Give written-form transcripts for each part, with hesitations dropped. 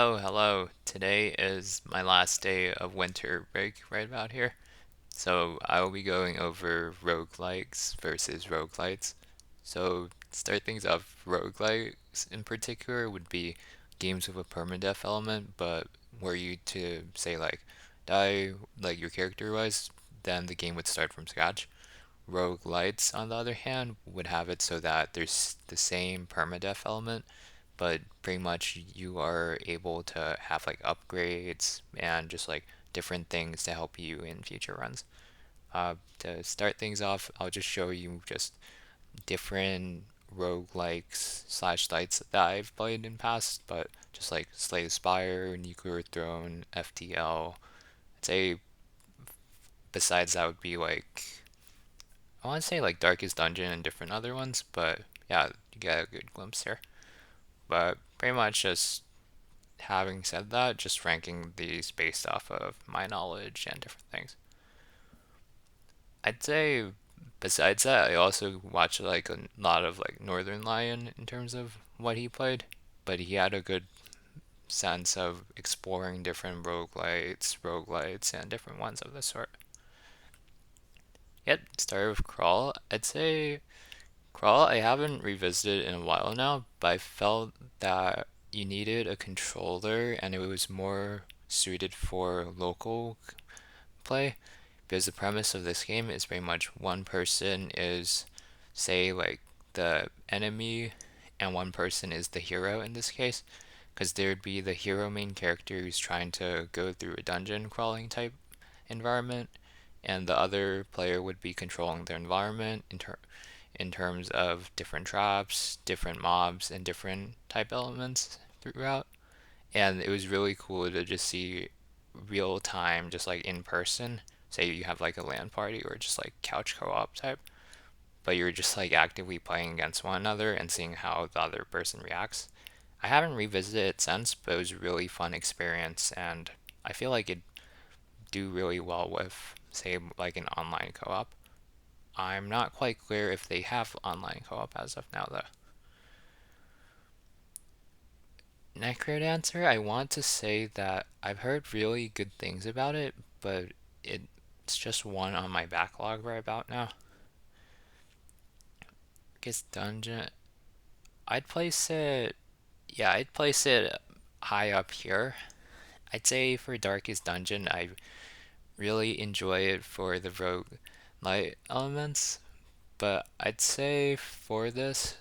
Oh, hello. Today is my last day of winter break right about here. So I will be going over roguelikes versus roguelites. So start things off, roguelikes in particular would be games with a permadeath element, but were you to say like die like your character was, then the game would start from scratch. Roguelites, on the other hand, would have it so that there's the same permadeath element, but pretty much you are able to have like upgrades and just like different things to help you in future runs. To start things off, I'll just show you just different roguelikes slash lights that I've played in past, but just like Slay the Spire, Nuclear Throne, FTL. I'd say besides that would be like I want to say like Darkest Dungeon and different other ones, but yeah, you get a good glimpse here. But pretty much just having said that, just ranking these based off of my knowledge and different things. I'd say besides that, I also watched like a lot of like Northern Lion in terms of what he played, but he had a good sense of exploring different roguelites, and different ones of the sort. Yet, started with Crawl. I'd say Crawl I haven't revisited in a while now, but I felt that you needed a controller and it was more suited for local play because the premise of this game is very much one person is, say, like the enemy, and one person is the hero in this case. Because there'd be the hero main character who's trying to go through a dungeon crawling type environment, and the other player would be controlling their environment in terms of different traps, different mobs, and different type elements throughout. And it was really cool to just see real time, just like in person. Say you have like a LAN party or just like couch co-op type, but you're just like actively playing against one another and seeing how the other person reacts. I haven't revisited it since, but it was a really fun experience, and I feel like it'd do really well with, say, like an online co-op. I'm not quite clear if they have online co-op as of now, though. Necrodancer, I want to say that I've heard really good things about it, but it's just one on my backlog right about now. Guess Dungeon, I'd place it, yeah, I'd place it high up here. I'd say for Darkest Dungeon, I really enjoy it for the rogue light elements, but I'd say for this,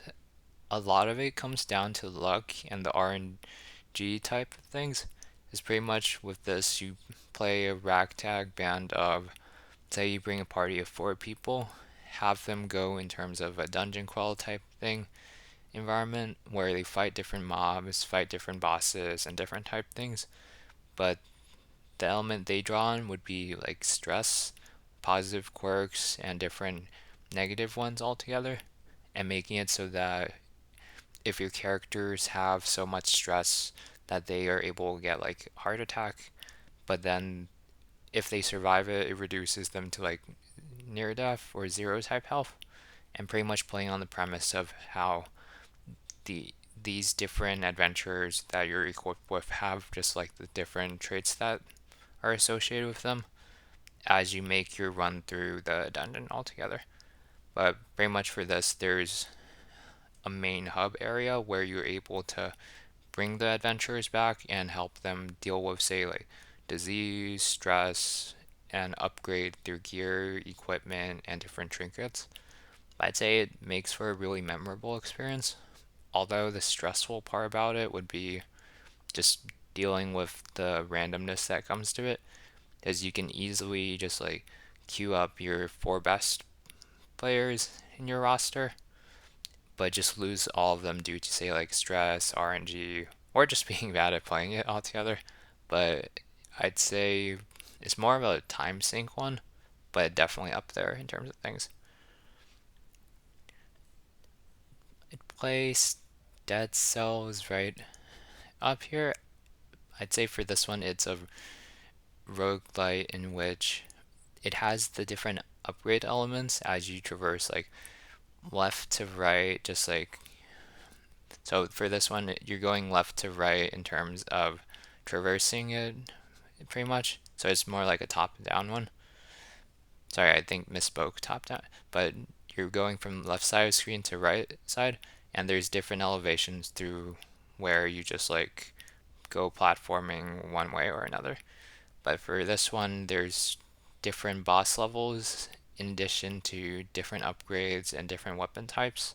a lot of it comes down to luck and the RNG type of things. Is pretty much with this, you play a ragtag band of, say, you bring a party of 4 people, have them go in terms of a dungeon crawl type thing environment where they fight different mobs, fight different bosses, and different type things. But the element they draw on would be like stress, positive quirks, and different negative ones altogether, and making it so that if your characters have so much stress that they are able to get like heart attack, but then if they survive it, it reduces them to like near death or zero type health, and pretty much playing on the premise of how these different adventurers that you're equipped with have just like the different traits that are associated with them as you make your run through the dungeon altogether. But pretty much for this, there's a main hub area where you're able to bring the adventurers back and help them deal with, say, like disease, stress, and upgrade their gear, equipment, and different trinkets. I'd say it makes for a really memorable experience. Although the stressful part about it would be just dealing with the randomness that comes to it, as you can easily just like queue up your 4 best players in your roster, but just lose all of them due to say like stress, RNG, or just being bad at playing it altogether. But I'd say it's more of a time sink one, but definitely up there in terms of things. I'd place Dead Cells right up here. I'd say for this one, it's a roguelite in which it has the different upgrade elements as you traverse like left to right, just like So for this one, you're going left to right in terms of traversing it, pretty much. So it's more like a top-down one. Sorry, I think misspoke top-down. But you're going from left side of the screen to right side, and there's different elevations through where you just like go platforming one way or another. But for this one, there's different boss levels in addition to different upgrades and different weapon types.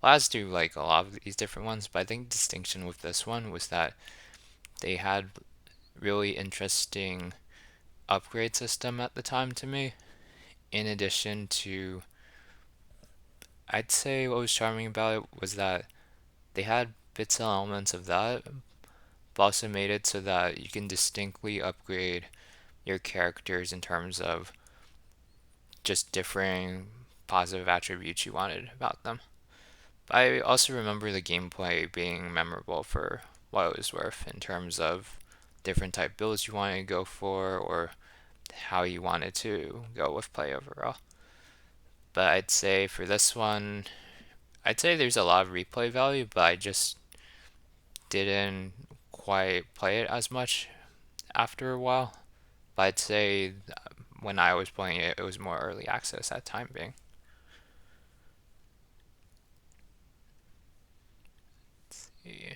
Well, as do like a lot of these different ones, but I think distinction with this one was that they had really interesting upgrade system at the time to me. In addition to, I'd say what was charming about it was that they had bits and elements of that, but also made it so that you can distinctly upgrade your characters in terms of just differing positive attributes you wanted about them. But I also remember the gameplay being memorable for what it was worth in terms of different type builds you wanted to go for or how you wanted to go with play overall. But I'd say for this one, I'd say there's a lot of replay value, but I just didn't quite play it as much after a while. But I'd say when I was playing it, it was more early access at time being. Yeah.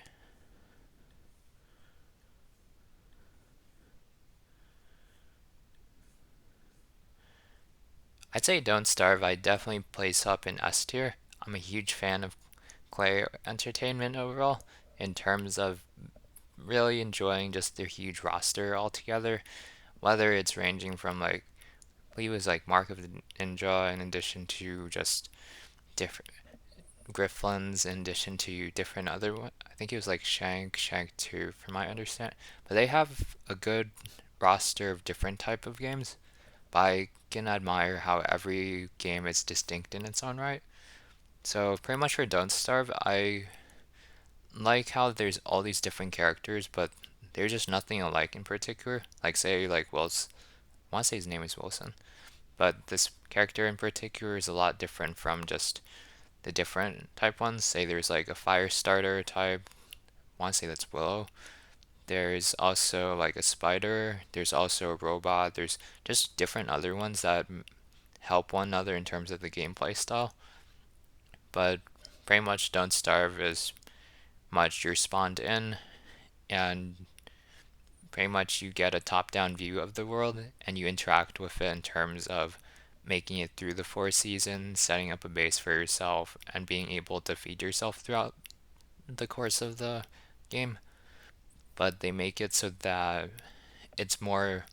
I'd say Don't Starve. I definitely place up in S tier. I'm a huge fan of Clay Entertainment overall in terms of really enjoying just their huge roster altogether. Whether it's ranging from like he was like Mark of the Ninja in addition to just different Grifflins in addition to different other one. I think it was like Shank 2 from my understanding. But they have a good roster of different type of games. But I can admire how every game is distinct in its own right. So pretty much for Don't Starve, I like how there's all these different characters, but there's just nothing alike in particular. Like say like Wilson, I want to say his name is Wilson, but this character in particular is a lot different from just the different type ones. Say there's like a fire starter type. I want to say that's Willow. There's also like a spider. There's also a robot. There's just different other ones that help one another in terms of the gameplay style. But pretty much Don't Starve is much you're spawned in and pretty much you get a top-down view of the world and you interact with it in terms of making it through the four seasons, setting up a base for yourself, and being able to feed yourself throughout the course of the game. But they make it so that it's more,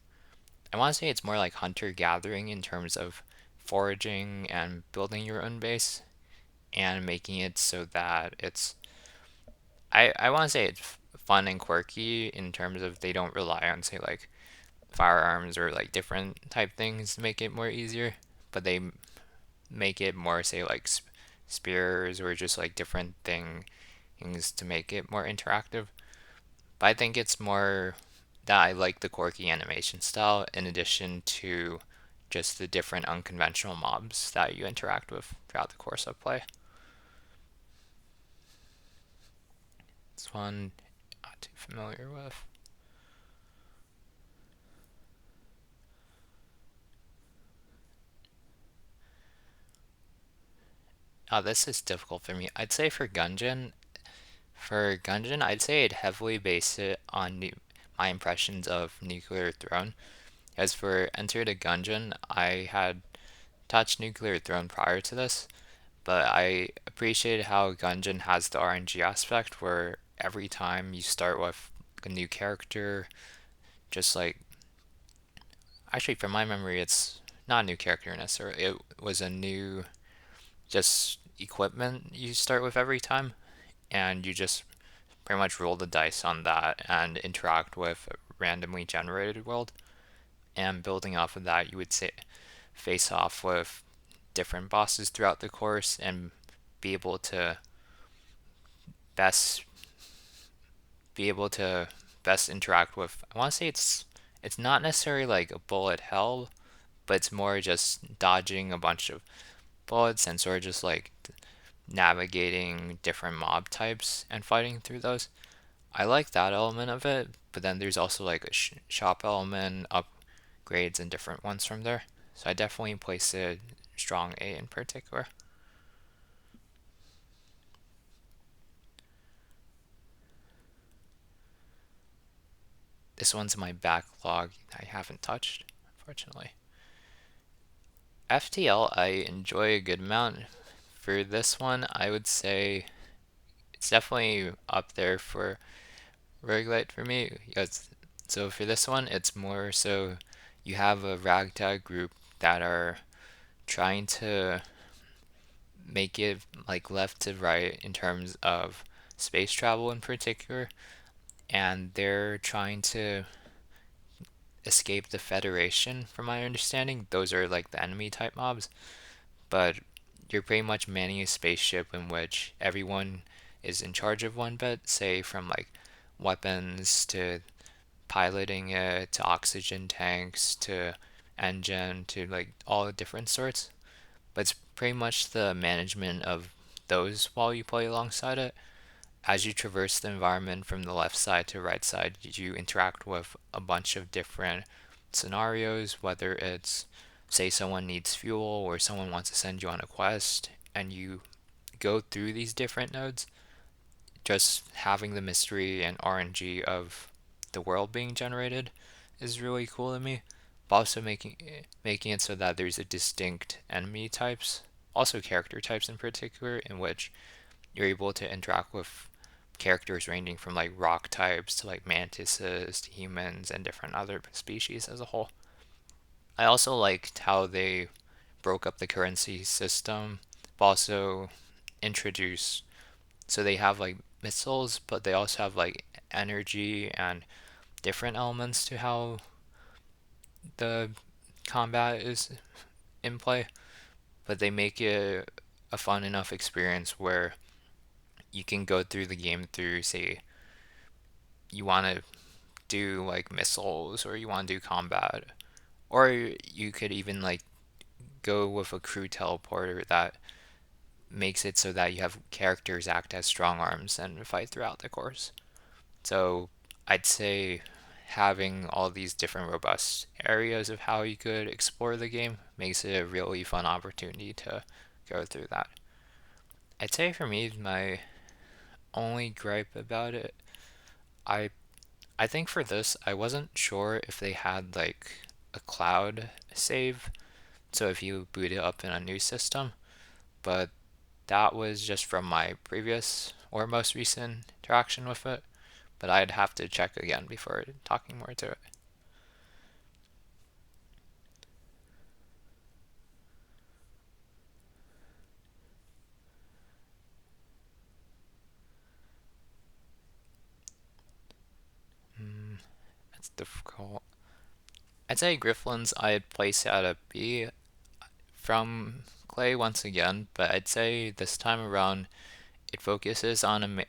I want to say it's more like hunter gathering in terms of foraging and building your own base and making it so that I want to say it's fun and quirky in terms of they don't rely on, say, like firearms or like different type things to make it more easier, but they make it more, say, like spears or just like different things to make it more interactive. But I think it's more that I like the quirky animation style in addition to just the different unconventional mobs that you interact with throughout the course of play. This one not too familiar with. Oh, this is difficult for me. I'd say for Gungeon, I'd say I'd heavily base it on my impressions of Nuclear Throne. As for Enter the Gungeon, I had touched Nuclear Throne prior to this, but I appreciate how Gungeon has the RNG aspect where every time you start with a new character, just like actually from my memory, it's not a new character necessarily. It was a new just equipment you start with every time, and you just pretty much roll the dice on that and interact with a randomly generated world. And building off of that, you would say face off with different bosses throughout the course and be able to best be able to best interact with. I want to say it's not necessarily like a bullet hell, but it's more just dodging a bunch of bullets and sort of just like navigating different mob types and fighting through those. I like that element of it, but then there's also like a shop element, upgrades, and different ones from there. So I definitely place a strong A in particular. This one's in my backlog I haven't touched, unfortunately. FTL I enjoy a good amount. For this one, I would say it's definitely up there for Roguelite for me. Because, so for this one, it's more so you have a ragtag group that are trying to make it like left to right in terms of space travel in particular, and they're trying to escape the Federation, from my understanding. Those are like the enemy type mobs, but you're pretty much manning a spaceship in which everyone is in charge of one bit, say from like weapons to piloting it to oxygen tanks to engine to like all the different sorts. But it's pretty much the management of those while you play alongside it. As you traverse the environment from the left side to right side, you interact with a bunch of different scenarios, whether it's, say, someone needs fuel or someone wants to send you on a quest, and you go through these different nodes. Just having the mystery and RNG of the world being generated is really cool to me. But also making it so that there's a distinct enemy types, also character types in particular, in which you're able to interact with characters ranging from like rock types to like mantises to humans and different other species as a whole. I also liked how they broke up the currency system, but also introduced, so they have like missiles, but they also have like energy and different elements to how the combat is in play. But they make it a fun enough experience where you can go through the game through, say, you want to do like missiles or you want to do combat, or you could even like go with a crew teleporter that makes it so that you have characters act as strong arms and fight throughout the course. So I'd say having all these different robust areas of how you could explore the game makes it a really fun opportunity to go through that. I'd say for me, my only gripe about it, I I think for this, I wasn't sure if they had like a cloud save, so if you boot it up in a new system, but that was just from my previous or most recent interaction with it, but I'd have to check again before talking more to it. Mm, that's difficult. I'd say Grifflin's I'd place at a B from Clay once again, but I'd say this time around it focuses on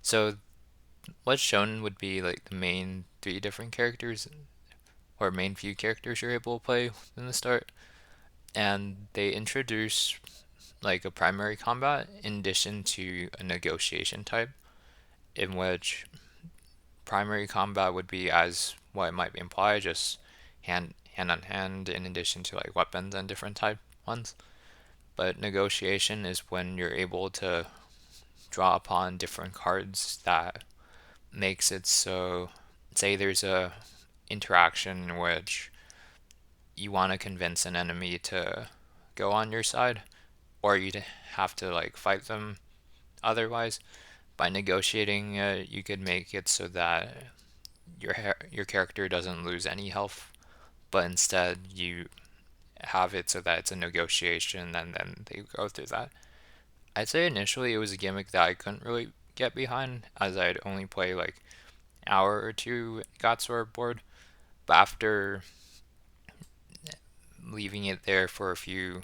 so what's shown would be like the main three different characters or main few characters you're able to play in the start, and they introduce like a primary combat in addition to a negotiation type, in which primary combat would be as what it might imply, just hand on hand in addition to like weapons and different type ones. But negotiation is when you're able to draw upon different cards that makes it so, say there's a interaction in which you want to convince an enemy to go on your side, or you'd have to like fight them otherwise. By negotiating, you could make it so that your character doesn't lose any health, but instead you have it so that it's a negotiation and then they go through that. I'd say initially it was a gimmick that I couldn't really get behind as I'd only play like an hour or two got sort of bored. But after leaving it there for a few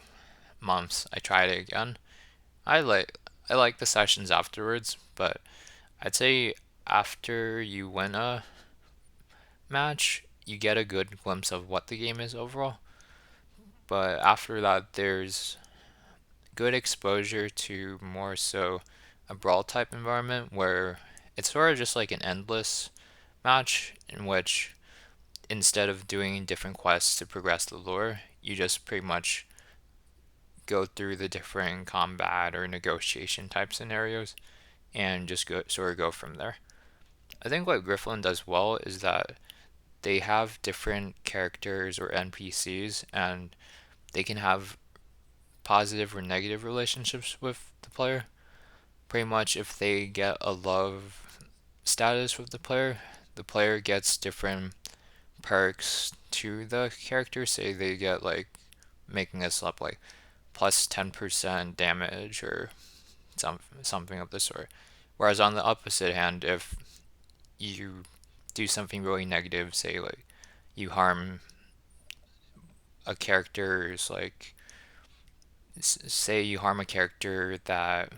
months, I tried it again. I like I like the sessions afterwards, but I'd say after you win a match, you get a good glimpse of what the game is overall. But after that, there's good exposure to more so a brawl type environment where it's sort of just like an endless match in which instead of doing different quests to progress the lore, you just pretty much go through the different combat or negotiation type scenarios and just go sort of go from there. I think what Griffin does well is that they have different characters or NPCs and they can have positive or negative relationships with the player. Pretty much if they get a love status with the player gets different perks to the character. Say they get like making us up like plus 10% damage or something of the sort. Whereas on the opposite hand, if you do something really negative, say like you harm a character's like say you harm a character that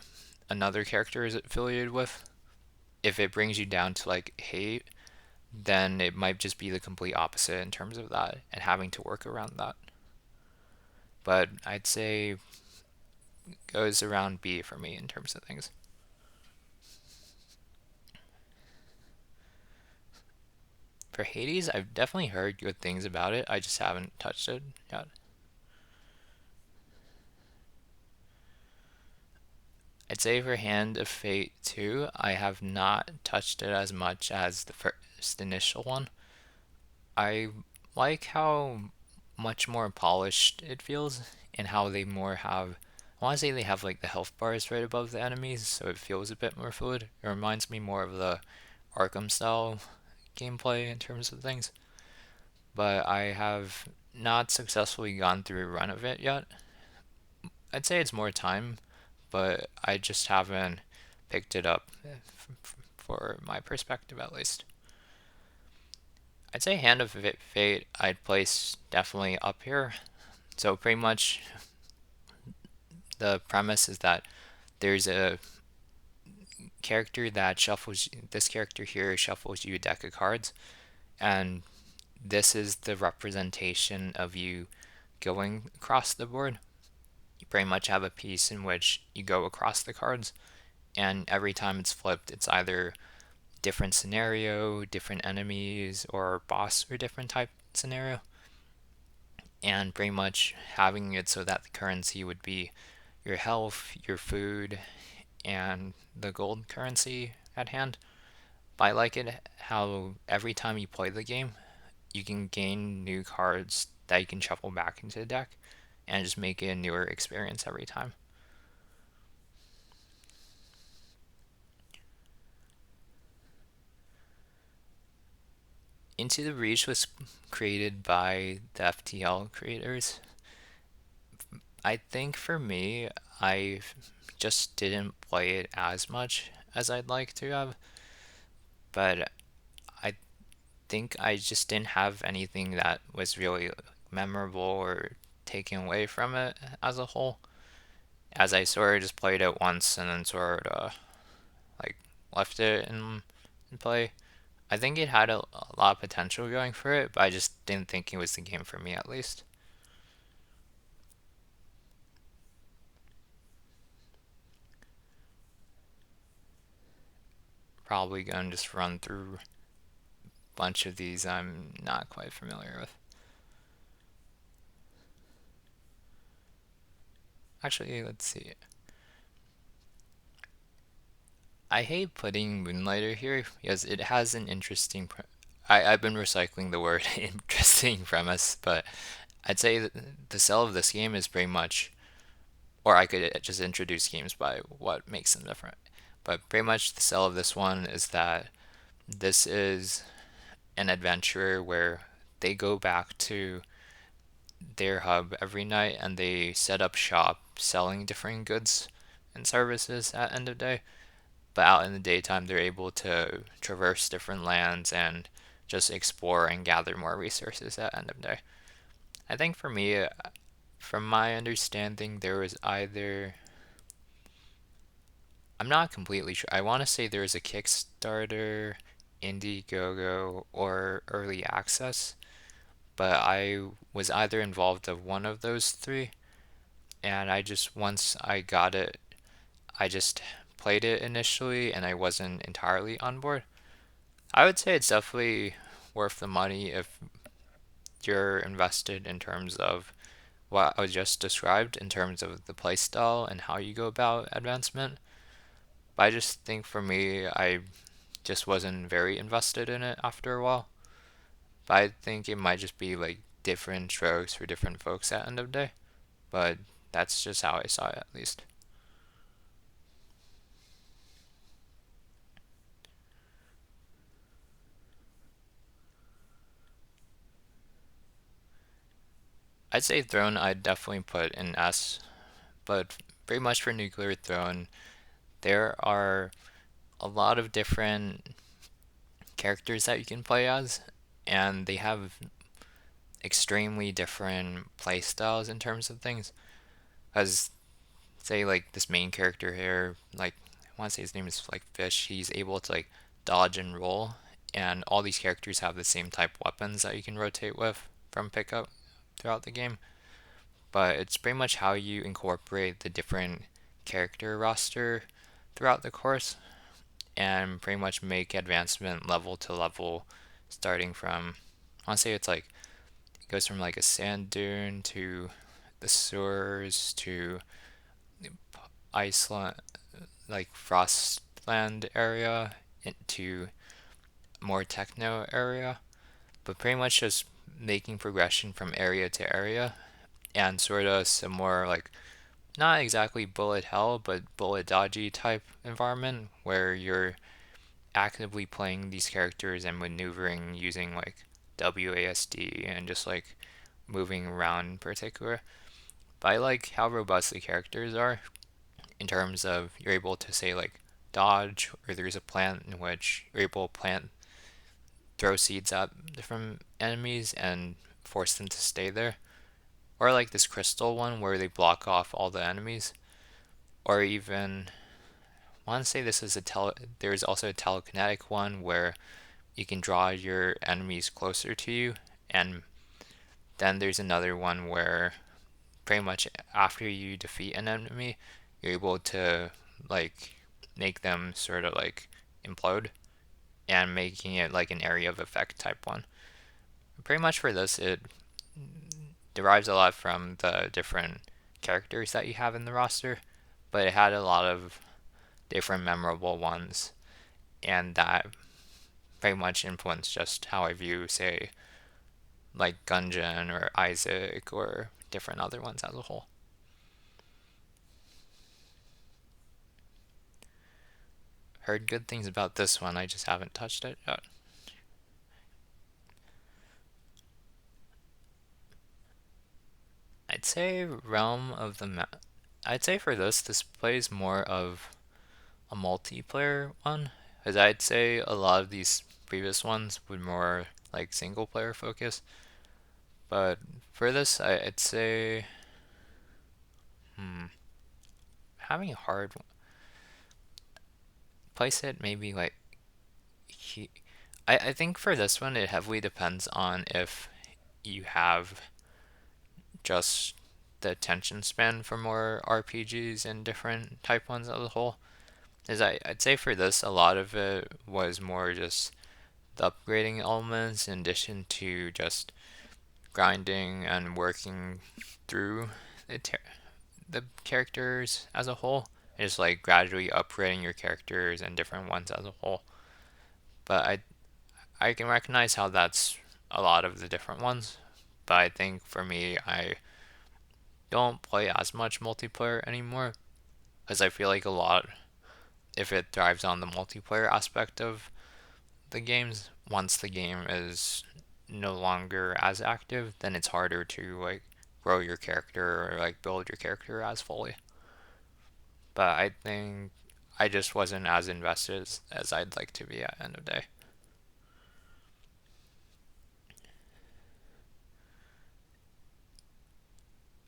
another character is affiliated with, if it brings you down to like hate, then it might just be the complete opposite in terms of that and having to work around that. But I'd say goes around B for me in terms of things. For Hades, I've definitely heard good things about it. I just haven't touched it yet. I'd say for Hand of Fate 2, I have not touched it as much as the first initial one. I like how much more polished it feels and how they more have. I want to say they have like the health bars right above the enemies, so it feels a bit more fluid. It reminds me more of the Arkham style gameplay in terms of things, but I have not successfully gone through a run of it yet. I'd say it's more time, but I just haven't picked it up for my perspective at least. I'd say Hand of Fate I'd place definitely up here. So pretty much the premise is that there's a character that shuffles this character here shuffles you a deck of cards, and this is the representation of you going across the board. You pretty much have a piece in which you go across the cards, and every time it's flipped, it's either different scenario, different enemies, or boss or different type scenario. And pretty much having it so that the currency would be your health, your food, and the gold currency at hand. But I like it how every time you play the game, you can gain new cards that you can shuffle back into the deck and just make it a newer experience every time. Into the Breach was created by the FTL creators. I think for me, I just didn't play it as much as I'd like to have, but I think I just didn't have anything that was really memorable or taken away from it as a whole. As I sort of just played it once and then sort of like left it in play. I think it had a lot of potential going for it, but I just didn't think it was the game for me at least. Probably gonna just run through a bunch of these I'm not quite familiar with. Actually, let's see. I hate putting Moonlighter here because it has an interesting. I've been recycling the word interesting premise, but I'd say that the sell of this game is pretty much, or I could just introduce games by what makes them different. But pretty much the sell of this one is that this is an adventurer where they go back to their hub every night and they set up shop selling different goods and services at end of day. But out in the daytime, they're able to traverse different lands and just explore and gather more resources at end of day. I think for me, from my understanding, there was either I'm not completely sure. I want to say there was a Kickstarter, Indiegogo, or early access, but I was either involved of one of those three, and I just once I got it, I just played it initially and I wasn't entirely on board. I would say it's definitely worth the money if you're invested in terms of what I was just described in terms of the playstyle and how you go about advancement. But I just think for me, I just wasn't very invested in it after a while. But I think it might just be like different strokes for different folks at the end of the day. But that's just how I saw it, at least. I'd say Throne I'd definitely put in S, but very much for Nuclear Throne, there are a lot of different characters that you can play as, and they have extremely different play styles in terms of things. As say like this main character here, like I want to say his name is like Fish, he's able to like dodge and roll, and all these characters have the same type weapons that you can rotate with from pickup throughout the game. But it's pretty much how you incorporate the different character roster throughout the course and pretty much make advancement level to level starting from I want to say it's like it goes from like a sand dune to the sewers to Iceland, like Frostland area into more techno area, but pretty much just making progression from area to area and sort of some more like not exactly bullet hell, but bullet dodgy type environment where you're actively playing these characters and maneuvering using like WASD and just like moving around in particular. But I like how robust the characters are in terms of you're able to say like dodge, or there's a plant in which you're able to plant throw seeds at different enemies and force them to stay there. Or like this crystal one where they block off all the enemies. Or even I want to say this is there's also a telekinetic one where you can draw your enemies closer to you, and then there's another one where pretty much after you defeat an enemy, you're able to like make them sort of like implode and making it like an area of effect type one. Pretty much for this, it derives a lot from the different characters that you have in the roster, but it had a lot of different memorable ones, and that very much influenced just how I view, say, like Gungeon or Isaac or different other ones as a whole. Heard good things about this one, I just haven't touched it yet. I'd say Realm of the I'd say for this plays more of a multiplayer one, as I'd say a lot of these previous ones would more like single player focus. But for this, I'd say, hmm, having a hard place it maybe like he, I think for this one it heavily depends on if you have just the attention span for more RPGs and different type ones as a whole. Is I'd say for this a lot of it was more just the upgrading elements in addition to just grinding and working through the the characters as a whole. It's like gradually upgrading your characters and different ones as a whole. But I can recognize how that's a lot of the different ones. But I think for me, I don't play as much multiplayer anymore because I feel like a lot if it thrives on the multiplayer aspect of the games. Once the game is no longer as active, then it's harder to like grow your character or like build your character as fully. But I think I just wasn't as invested as I'd like to be at the end of the day.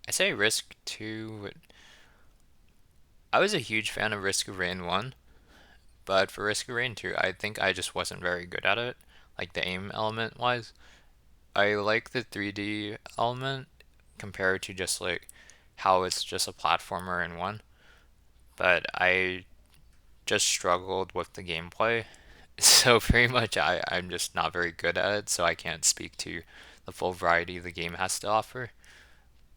I say Risk 2. I was a huge fan of Risk of Rain 1, but for Risk of Rain 2, I think I just wasn't very good at it, like the aim element wise. I like the 3D element compared to just like how it's just a platformer in one, but I just struggled with the gameplay. So pretty much I'm just not very good at it, so I can't speak to the full variety the game has to offer.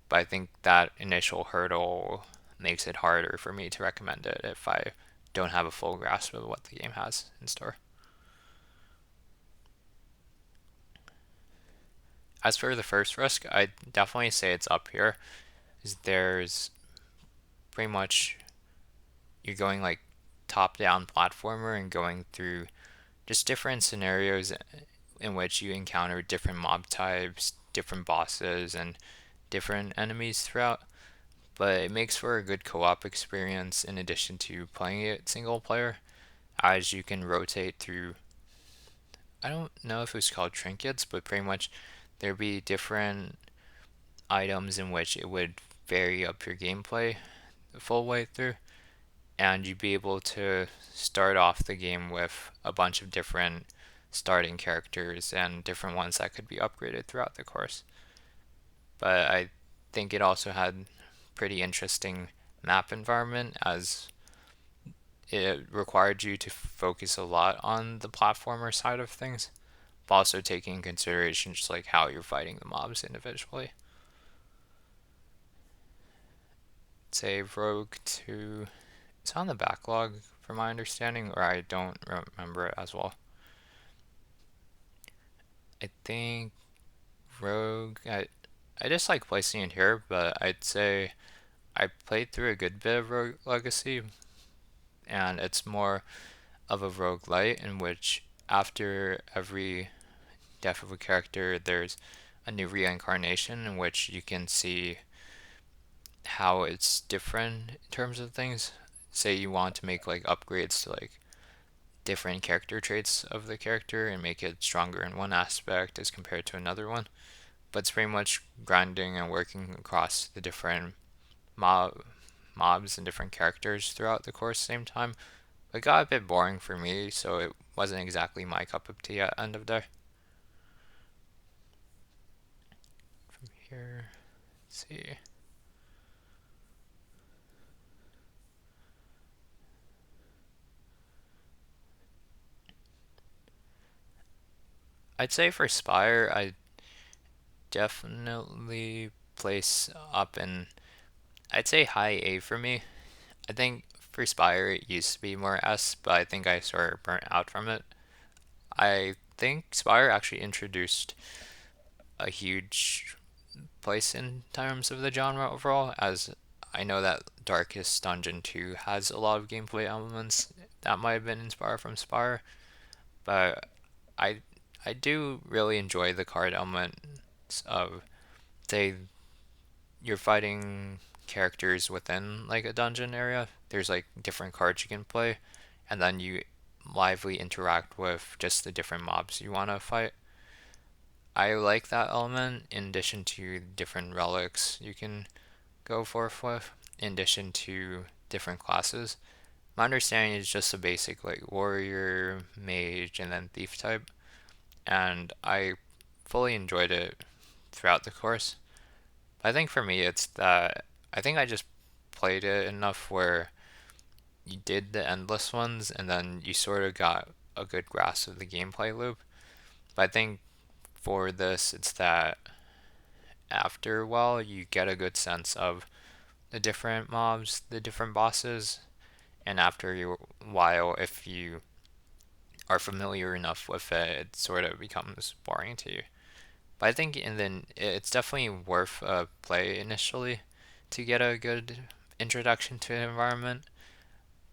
But I think that initial hurdle makes it harder for me to recommend it if I don't have a full grasp of what the game has in store. As for the first risk, I'd definitely say it's up here. There's pretty much you're going like top-down platformer and going through just different scenarios in which you encounter different mob types, different bosses, and different enemies throughout. But it makes for a good co-op experience in addition to playing it single player, as you can rotate through. I don't know if it was called trinkets, but pretty much there'd be different items in which it would vary up your gameplay the full way through, and you'd be able to start off the game with a bunch of different starting characters and different ones that could be upgraded throughout the course. But I think it also had pretty interesting map environment as it required you to focus a lot on the platformer side of things, but also taking in consideration just like how you're fighting the mobs individually. Say Rogue 2, it's on the backlog from my understanding, or I don't remember it as well. I think Rogue, I just like placing it here, but I'd say I played through a good bit of Rogue Legacy, and it's more of a roguelite in which after every death of a character, there's a new reincarnation in which you can see how it's different in terms of things. Say you want to make like upgrades to like different character traits of the character and make it stronger in one aspect as compared to another one. But it's pretty much grinding and working across the different mob mobs and different characters throughout the course same time. It got a bit boring for me, so it wasn't exactly my cup of tea at end of day. From here, let's see. I'd say for Spire, I definitely place up in, I'd say high A for me. I think for Spire it used to be more S, but I think I sort of burnt out from it. I think Spire actually introduced a huge place in terms of the genre overall, as I know that Darkest Dungeon 2 has a lot of gameplay elements that might have been inspired from Spire, but I I do really enjoy the card elements of, say, you're fighting characters within like a dungeon area. There's like different cards you can play, and then you lively interact with just the different mobs you want to fight. I like that element in addition to different relics you can go forth with, in addition to different classes. My understanding is just a basic like warrior, mage, and then thief type, and I fully enjoyed it throughout the course. I think for me, it's that I think I just played it enough where you did the endless ones and then you sort of got a good grasp of the gameplay loop. But I think for this, it's that after a while, you get a good sense of the different mobs, the different bosses, and after a while, if you are familiar enough with it, it sort of becomes boring to you. But I think and then it's definitely worth a play initially to get a good introduction to the environment.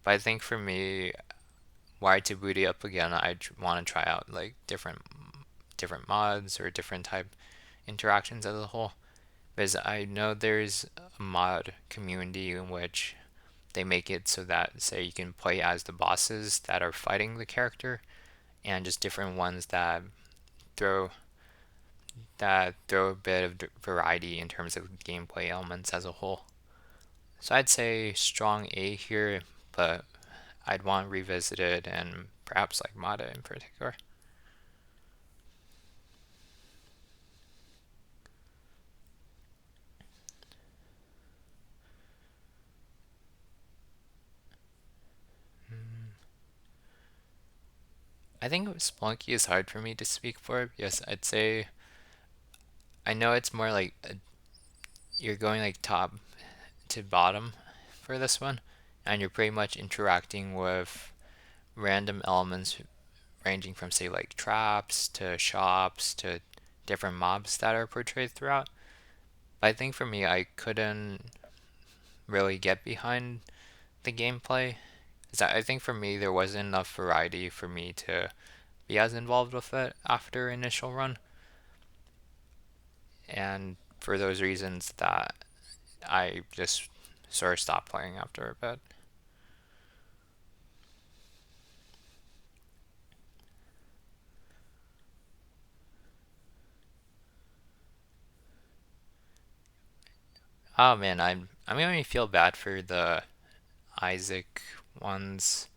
But I think for me, why to boot it up again, I want to try out like different mods or different type interactions as a whole. Because I know there's a mod community in which they make it so that say you can play as the bosses that are fighting the character and just different ones throw throw a bit of variety in terms of gameplay elements as a whole. So I'd say strong A here, but I'd want revisited and perhaps like Mata in particular. I think Splunky is hard for me to speak for. Yes, I'd say I know it's more like you're going like top to bottom for this one, and you're pretty much interacting with random elements ranging from say like traps to shops to different mobs that are portrayed throughout. But I think for me, I couldn't really get behind the gameplay. 'Cause I think for me, there wasn't enough variety for me to be as involved with it after initial run. And for those reasons that I just sort of stopped playing after a bit. Oh man, I'm gonna feel bad for the Isaac ones,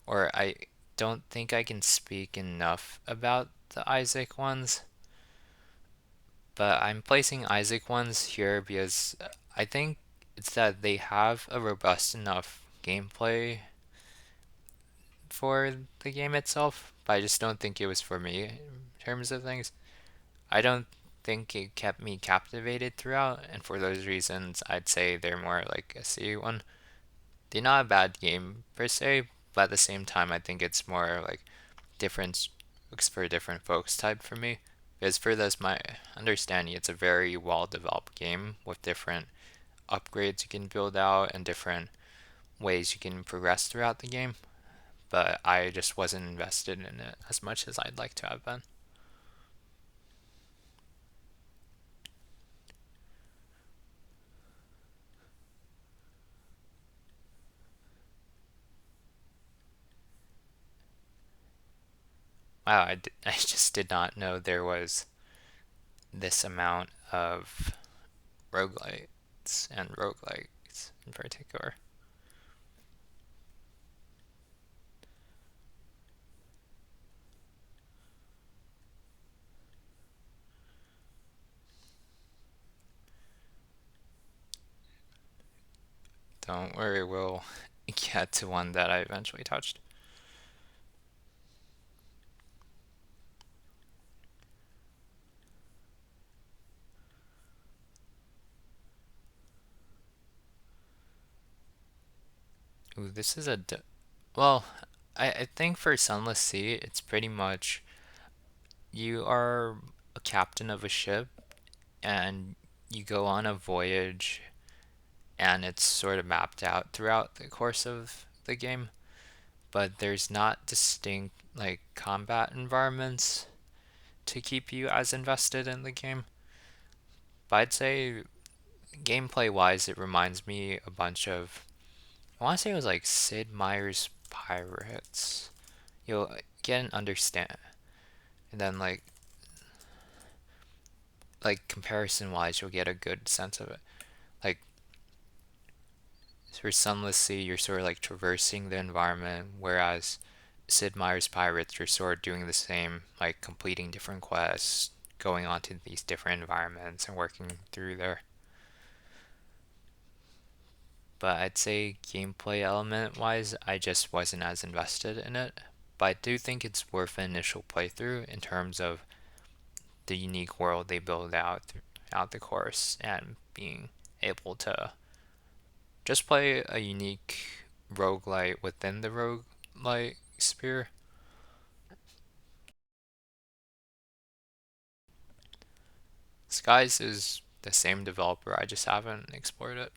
or I don't think I can speak enough about the Isaac ones, but I'm placing Isaac ones here because I think it's that they have a robust enough gameplay for the game itself, but I just don't think it was for me in terms of things. I don't think it kept me captivated throughout, and for those reasons, I'd say they're more like a C one. They're not a bad game per se, but at the same time, I think it's more like different looks for different folks type for me. Because for this, my understanding, it's a very well developed game with different upgrades you can build out and different ways you can progress throughout the game. But I just wasn't invested in it as much as I'd like to have been. Wow, I just did not know there was this amount of roguelites and roguelikes in particular. Don't worry, we'll get to one that I eventually touched. Ooh, this is well, I think for Sunless Sea, it's pretty much you are a captain of a ship and you go on a voyage and it's sort of mapped out throughout the course of the game, but there's not distinct like combat environments to keep you as invested in the game. But I'd say gameplay wise, it reminds me a bunch of, I want to say it was like Sid Meier's Pirates. You'll get an understand, and then like comparison wise, you'll get a good sense of it. Like for Sunless Sea, you're sort of like traversing the environment, whereas Sid Meier's Pirates, you're sort of doing the same, like completing different quests, going on to these different environments and working through there. But I'd say gameplay element wise, I just wasn't as invested in it. But I do think it's worth an initial playthrough in terms of the unique world they build out throughout the course and being able to just play a unique roguelite within the roguelite sphere. Skies is the same developer, I just haven't explored it.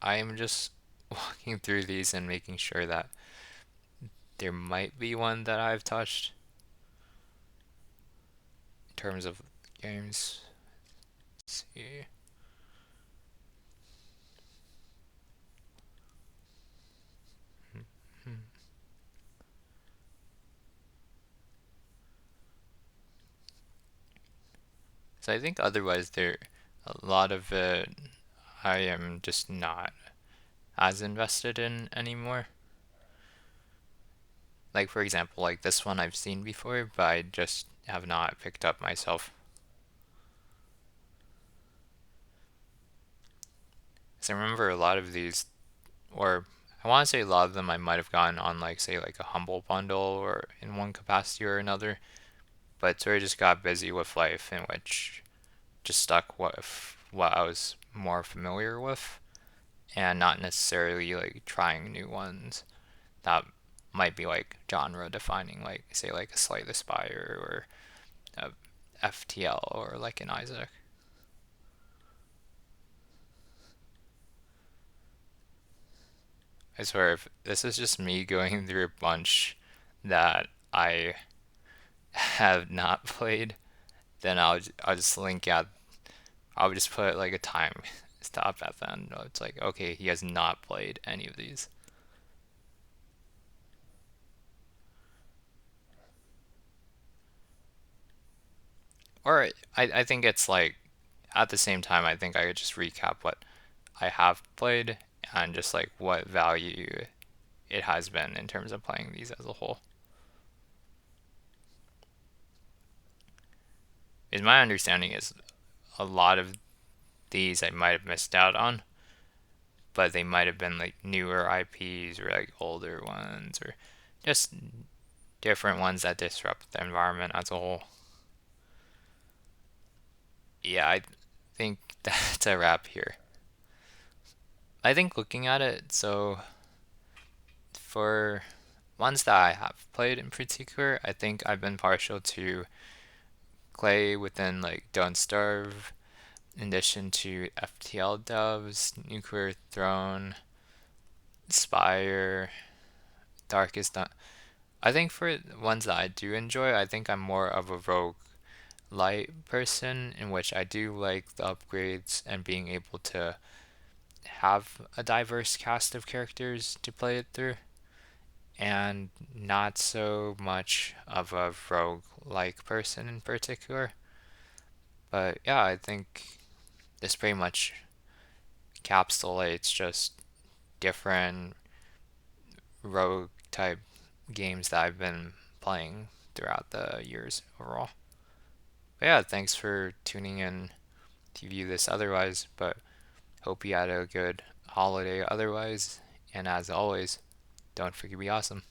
I am just walking through these and making sure that there might be one that I've touched in terms of games. Let's see. So I think otherwise there a lot of it I am just not as invested in anymore. Like for example, like this one I've seen before, but I just have not picked up myself. 'Cause I remember a lot of these, or I want to say a lot of them I might have gotten on like say like a humble bundle or in one capacity or another, but sort of just got busy with life in which just stuck with what I was more familiar with and not necessarily like trying new ones that might be like genre defining, like say like a Slay the Spire or a FTL or like an Isaac. I swear, if this is just me going through a bunch that I have not played, then I'll just link out. I'll just put like a time stop at the end. It's like, okay, he has not played any of these. Or I think it's like at the same time, I think I could just recap what I have played and just like what value it has been in terms of playing these as a whole. Is my understanding is a lot of these I might have missed out on, but they might have been like newer IPs or like older ones or just different ones that disrupt the environment as a whole. Yeah, I think that's a wrap here. I think looking at it, so for ones that I have played in particular, I think I've been partial to Clay within like Don't Starve, in addition to FTL Doves, Nuclear Throne, Spire, Darkest Dun- I think for ones that I do enjoy, I think I'm more of a roguelite person in which I do like the upgrades and being able to have a diverse cast of characters to play it through, and not so much of a rogue-like person in particular. But yeah, I think this pretty much encapsulates just different rogue type games that I've been playing throughout the years overall. But yeah, thanks for tuning in to view this otherwise, but hope you had a good holiday otherwise. And as always, don't forget to be awesome.